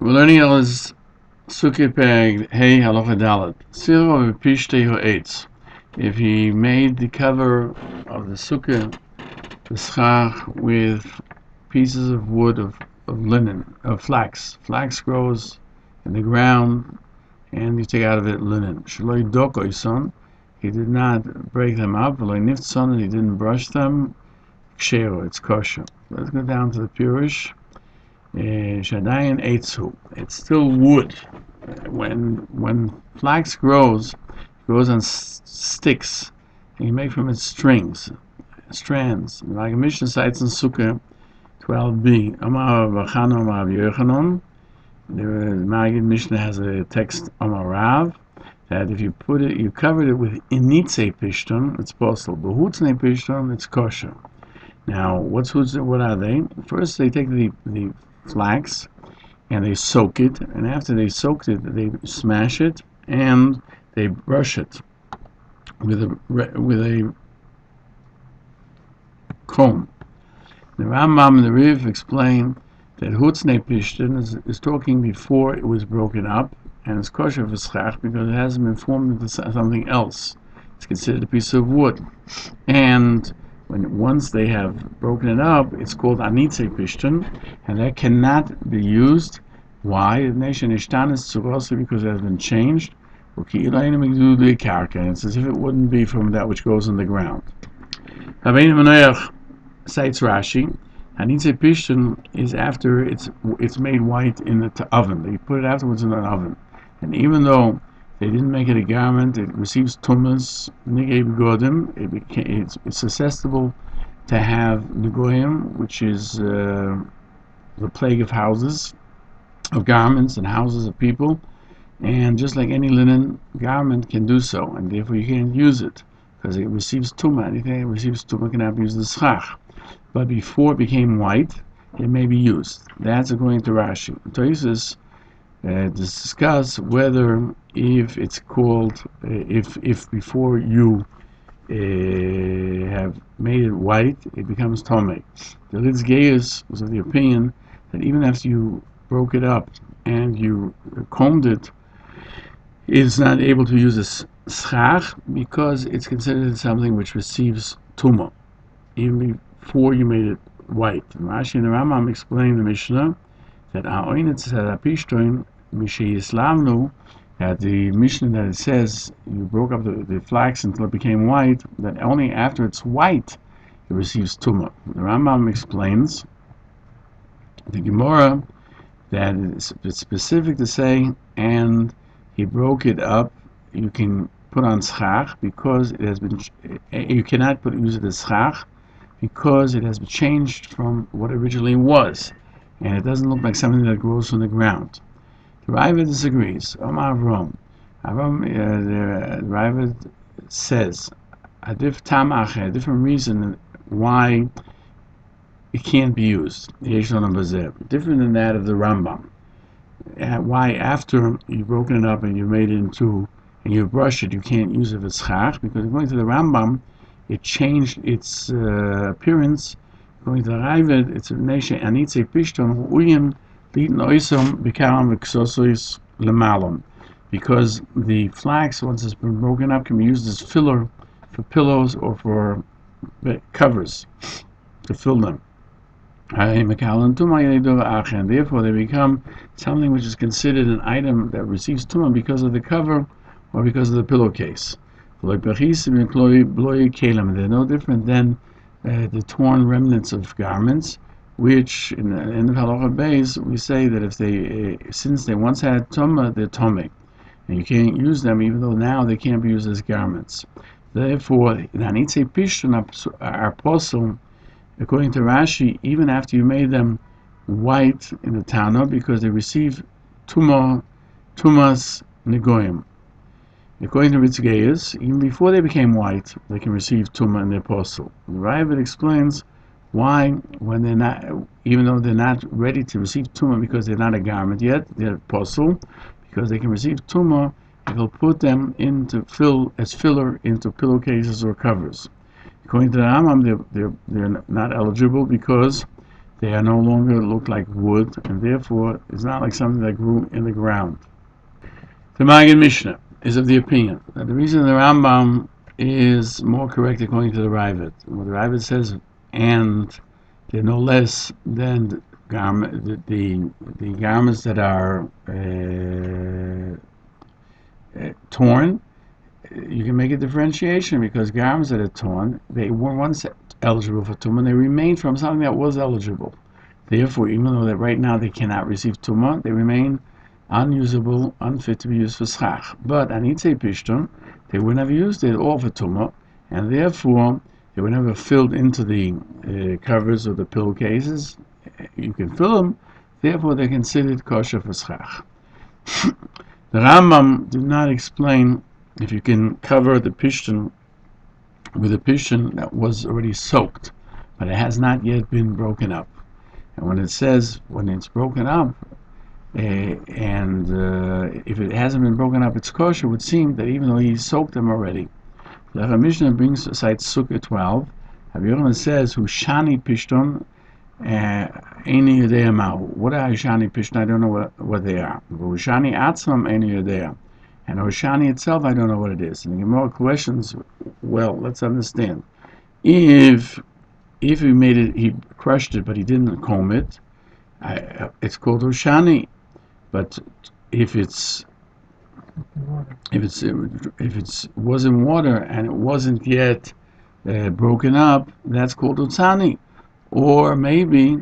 We're learning Hilchos Sukkah Peg Hey Halacha Dalet. Siro Pishtei Ha'etz. If he made the cover of the sukkah, the schach, with pieces of wood of linen, of flax. Flax grows in the ground, and you take out of it linen. Shaloi dokoison. He did not break them up. V'loi niftzon, and he didn't brush them. Kshero, it's kosher. Let's go down to the Peirush. Shadayin Eitzu. It's still wood. When flax grows, it grows on sticks, and you make from it strands. Like a Mishnah cites in Sukkah 12b. Amar Vachano Amar Yochanan. The Maggid Mishnah has a text Amar Rav that if you covered it with initze pishton, it's possible. Behutzne pishton, it's kosher. Now, what are they? First, they take the flax and they soak it, and after they soaked it, they smash it and they brush it with a comb. The Rambam and the Rebbe explain that Hutzne Pishtin is talking before it was broken up, and it's kosher for schach because it hasn't been formed into something else. It's considered a piece of wood, and once they have broken it up, it's called anitze pishton, and that cannot be used. Why? Because it has been changed. And it's as if it wouldn't be from that which goes in the ground. Cites Rashi. Anitze pishton is after it's made white in the oven. They put it afterwards in an oven, and even though they didn't make it a garment, it receives tumas, nigei begodim. It's susceptible to have negoyim, which is the plague of houses, of garments and houses of people. And just like any linen garment can do so, and therefore you can't use it because it receives tuma. Anything that receives tuma cannot be used as schach. But before it became white, it may be used. That's according to Rashi. Toisus discuss whether if it's called if before you have made it white, it becomes tomei. The Litz Gaius was of the opinion that even after you broke it up and you combed it, it's not able to use a schach because it's considered something which receives tuma even before you made it white. And Rashi and the Rambam explain the Mishnah that that the Mishnah that it says you broke up the flax until it became white, that only after it's white it receives tumah. The Rambam explains the Gemara that it's specific to say, and he broke it up, you can put on schach because it has been. You cannot use it as schach because it has been changed from what it originally was, and it doesn't look like something that grows from the ground. The Ravid disagrees. Omar Avram. The Ravid says a different reason why it can't be used. Different than that of the Rambam. Why after you've broken it up and you made it into and you brush it, you can't use it as schach, because according to the Rambam, it changed its appearance. According to the Ravid, it's a nation anitze pishton uyim litin oisom bekaram v'ksosois lemalon, because the flax, once it's been broken up, can be used as filler for pillows or for covers to fill them. And therefore they become something which is considered an item that receives tumah because of the cover or because of the pillowcase. They're no different than the torn remnants of garments, which in the end of Halacha Beis we say that if they, since they once had tumah, they're tomei, and you can't use them even though now they can't be used as garments. Therefore, nanitze pishton are possible, according to Rashi, even after you made them white in the Tana, because they receive tumas negoyim. According to Ritzgeis, even before they became white, they can receive tumah in their apostle. The Ravid explains why, when they're not, even though they're not ready to receive tumah because they're not a garment yet, they're apostle, because they can receive tumah, he'll put them as filler into pillowcases or covers. According to the Rambam, they're not eligible because they are no longer look like wood, and therefore it's not like something that grew in the ground. The Magen Mishnah is of the opinion that the reason the Rambam is more correct according to the Ravid. What the Ravid says, and they're no less than the garments that are torn. You can make a differentiation because garments that are torn, they were once eligible for tumah, and they remained from something that was eligible. Therefore, even though that right now they cannot receive tumah, they remain unusable, unfit to be used for schach. But anitze pishton, they would never used it all for tumah, and therefore they were never filled into the covers or the pillowcases. You can fill them, therefore they're considered kosher for schach. The Rambam did not explain if you can cover the pishton with a pishton that was already soaked, but it has not yet been broken up. And when it says when it's broken up, if it hasn't been broken up, it's kosher, it would seem that even though he soaked them already. The Mishnah brings cites Sukkah 12. Rabbi Yochanan says, "Hushani pishton eini yodea mahu." What are Hushani pishton? I don't know what they are. Hushani atzam eini yodea, and Hushani itself, I don't know what it is. And the Gemara questions. Well, let's understand. If he made it, he crushed it, but he didn't comb it, it's called Hushani. But if it's was in water and it wasn't yet broken up, that's called utzani. Or maybe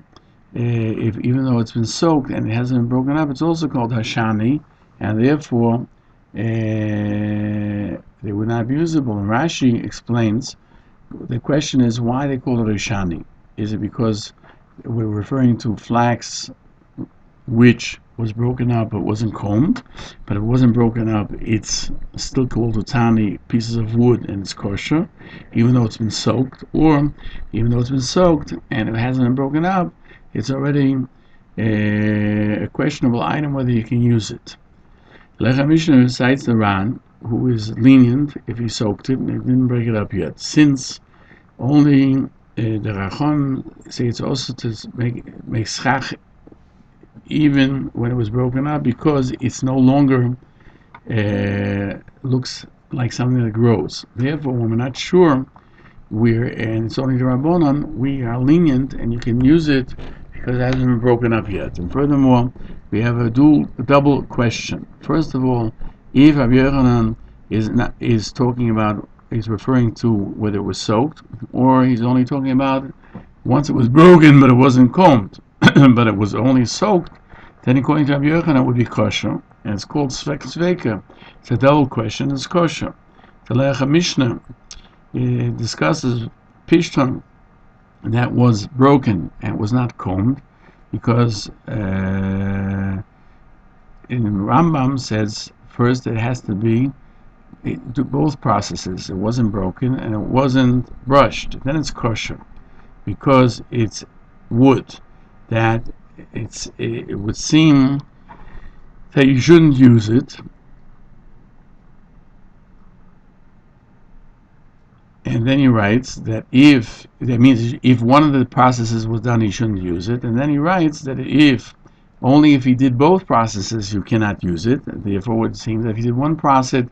if even though it's been soaked and it hasn't been broken up, it's also called hashani, and therefore they would not be usable. And Rashi explains the question is why they call it hashani. Is it because we're referring to flax which was broken up but wasn't combed? But if it wasn't broken up, it's still called utani, pieces of wood, and it's kosher, even though it's been soaked. Or even though it's been soaked and it hasn't been broken up, it's already a questionable item whether you can use it. Lecha Mishnah cites the Ran, who is lenient if he soaked it and he didn't break it up yet, since only the Rachon say it's also to make schach even when it was broken up, because it's no longer looks like something that grows. Therefore, when we're not sure, and it's only the Rabbanon, we are lenient and you can use it because it hasn't been broken up yet. And furthermore, we have a double question. First of all, if Rabbi Yochanan is referring to whether it was soaked, or he's only talking about once it was broken but it wasn't combed, but it was only soaked, then according to Rabbi Yochanan it would be kosher, and it's called sveka. It's a double question, it's kosher. The Lecha Mishnah discusses pishton that was broken and was not combed, because in Rambam says first it has to be do both processes. It wasn't broken and it wasn't brushed. Then it's kosher, because it's wood that it would seem that you shouldn't use it. And then he writes that if one of the processes was done, he shouldn't use it. And then he writes that only if he did both processes, you cannot use it. Therefore, it would seem that if he did one process,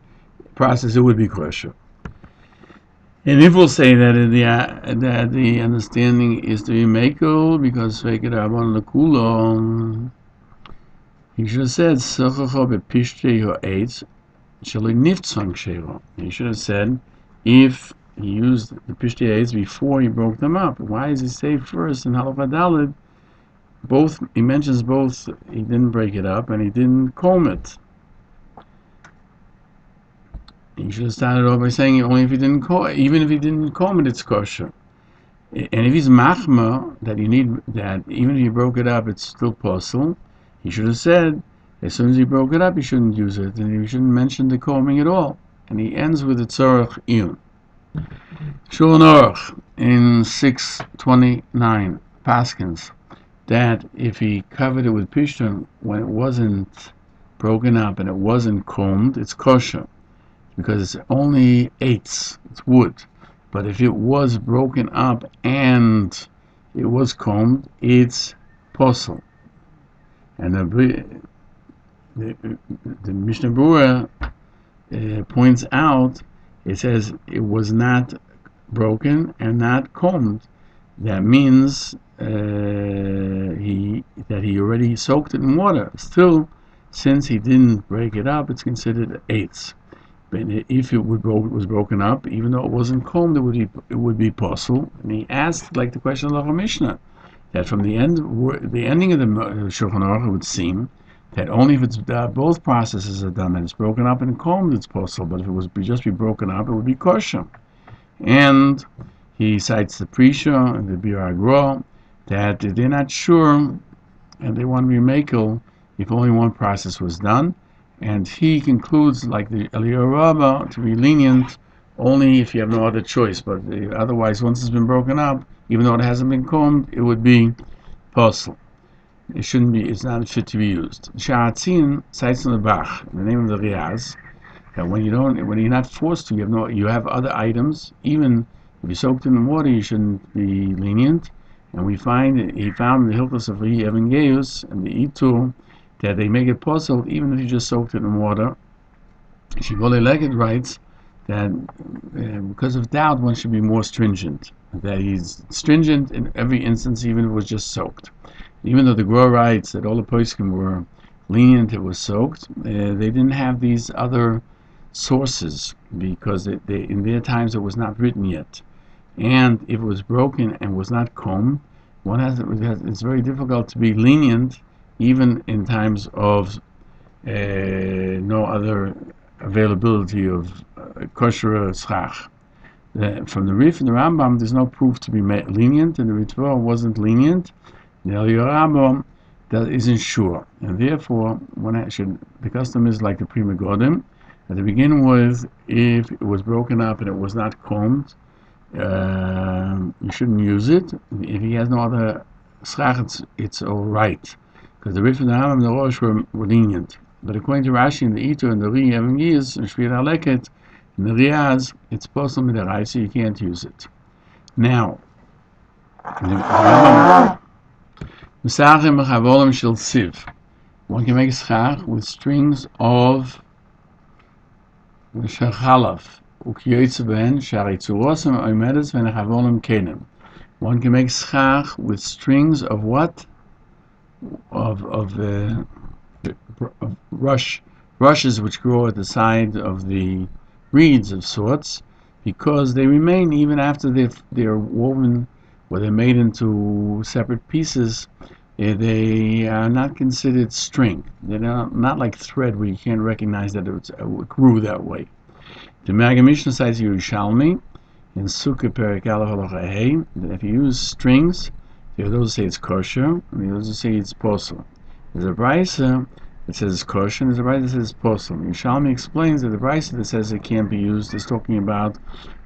it would be kosher. And if we'll say that the understanding is to be mekel, because sveiket rabban lekulon, he should have said sachacha bepishtei ha'etz shelo niftzon kshero. He should have said if he used the pishtei ha'etz before he broke them up. Why does he say first in Halacha Daled? He mentions both. He didn't break it up and he didn't comb it. He should have started off by saying only if he didn't comb it. Even if he didn't comb it, it's kosher. And if he's machma that even if he broke it up, it's still possible, he should have said as soon as he broke it up, he shouldn't use it, and he shouldn't mention the combing at all. And he ends with the tzorach iyun. Shulchan Aruch in 629 paskins that if he covered it with pishton when it wasn't broken up and it wasn't combed, it's kosher, because it's only eitz, it's wood. But if it was broken up and it was combed, it's posel. And the Mishnah Berurah points out, it says it was not broken and not combed. That means he already soaked it in water. Still, since he didn't break it up, it's considered eitz. But if it was broken up, even though it wasn't combed, it would be posel. And he asked, like the question of the Mishnah, that from the ending of the Shulchan Aruch, it would seem that only if it's both processes are done and it's broken up and combed, it's possible. But if it was just be broken up, it would be kosher. And he cites the Prisha and the Bir Agro that they're not sure and they want to be makel if only one process was done. And he concludes, like the Eliyahu Rabbah, to be lenient only if you have no other choice. But otherwise, once it's been broken up, even though it hasn't been combed, it would be posel. It shouldn't be. It's not fit to be used. Sha'atzin cites in the Bach, in the name of the Riaz, that when you're not forced to, you have other items. Even if you soaked it in water, you shouldn't be lenient. And he found in the Hilchos of Rae Gann and the Itur that they make it possible even if you just soaked it in water. Shigolei Leged writes that because of doubt, one should be more stringent. That he's stringent in every instance, even if it was just soaked. Even though the Gra writes that all the poskim were lenient, it was soaked, they didn't have these other sources because in their times it was not written yet. And if it was broken and was not combed, it's very difficult to be lenient even in times of no other availability of kosher schach. From the Rif and the Rambam, there's no proof to be lenient, and the Ritva wasn't lenient. The Eliyahu that isn't sure, and therefore the custom is like the Pri Megadim. At the beginning was if it was broken up and it was not combed, you shouldn't use it. If he has no other schach, it's all right, because the Rif and the Rambam and the Rosh were lenient. But according to Rashi and the Ito and the Ri Even Giz and Shvir Haleket and the Riaz, it's possible with the Rai, so you can't use it. Now, one can make schach with strings of shachalav. One can make schach with strings of what? Of rushes which grow at the side of the reeds of sorts, because they remain even after they're woven or they're made into separate pieces. They are not considered string. They're not like thread where you can't recognize that it grew that way. The Maggid Mishnah cites Yerushalmi in Sukkah Perek Aleph Halacha Hey that if you use strings, there are those who say it's kosher, and there are those who say it's posel. There's a brisa that says it's kosher, and there's a brisa that says it's posel. Yerushalmi explains that the brisa that says it can't be used is talking about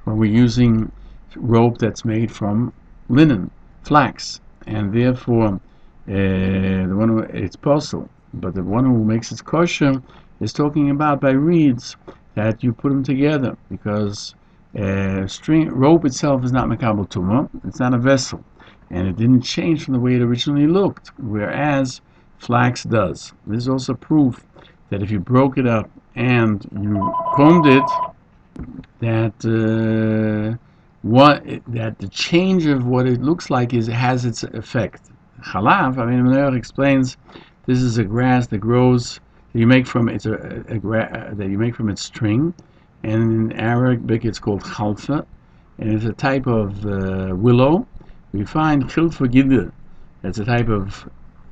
when we're using rope that's made from linen, flax, and therefore the one who it's posel. But the one who makes it kosher is talking about by reeds that you put them together, because rope itself is not mekabel tumah, it's not a vessel, and it didn't change from the way it originally looked, whereas flax does. This is also proof that if you broke it up and you combed it, that the change of what it looks like has its effect. Chalav, Meir explains, this is a grass that grows that you make from its string, and in Arabic it's called chalfa, and it's a type of willow. We find chilfa gidr, that's a type of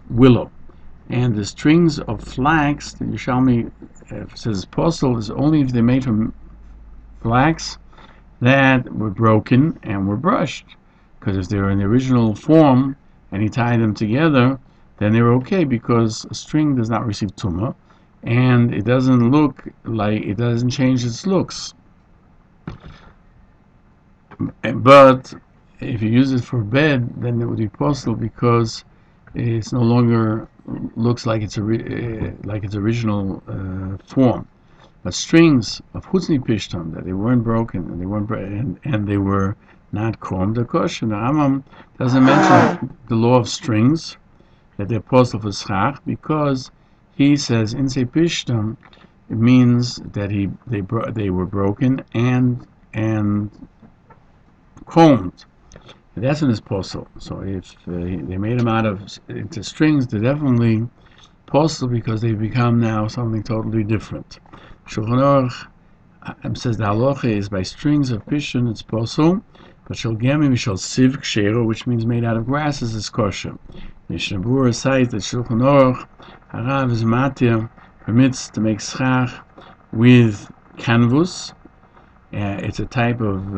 willow, and the strings of flax that Yerushalmi says posel is only if they're made from flax that were broken and were brushed, because if they're in the original form and you tie them together, then they're okay, because a string does not receive tumah, and it doesn't change its looks. But if you use it for bed, then it would be possible, because it's no longer looks like its original form. But strings of Hutzni Pishtam, that they weren't broken and they were not combed, they're kosher. The Rambam doesn't mention the law of strings, that they're possible for schach, because he says in Sepishtam it means that they were broken and combed. And that's when it's possible. So if they made them into strings, they're definitely possible because they become now something totally different. Shulchan Aruch says the halacha is by strings of pishon it's possible, but shel gemim shel siv kshero, which means made out of grasses, is kosher. Mishnah Berurah cites that Shulchan Aruch Harav is matir, permits to make schach with canvas. It's a type of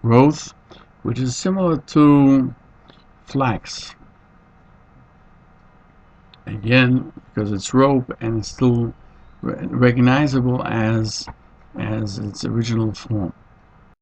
growth which is similar to flax. Again, because it's rope and it's still recognizable as its original form.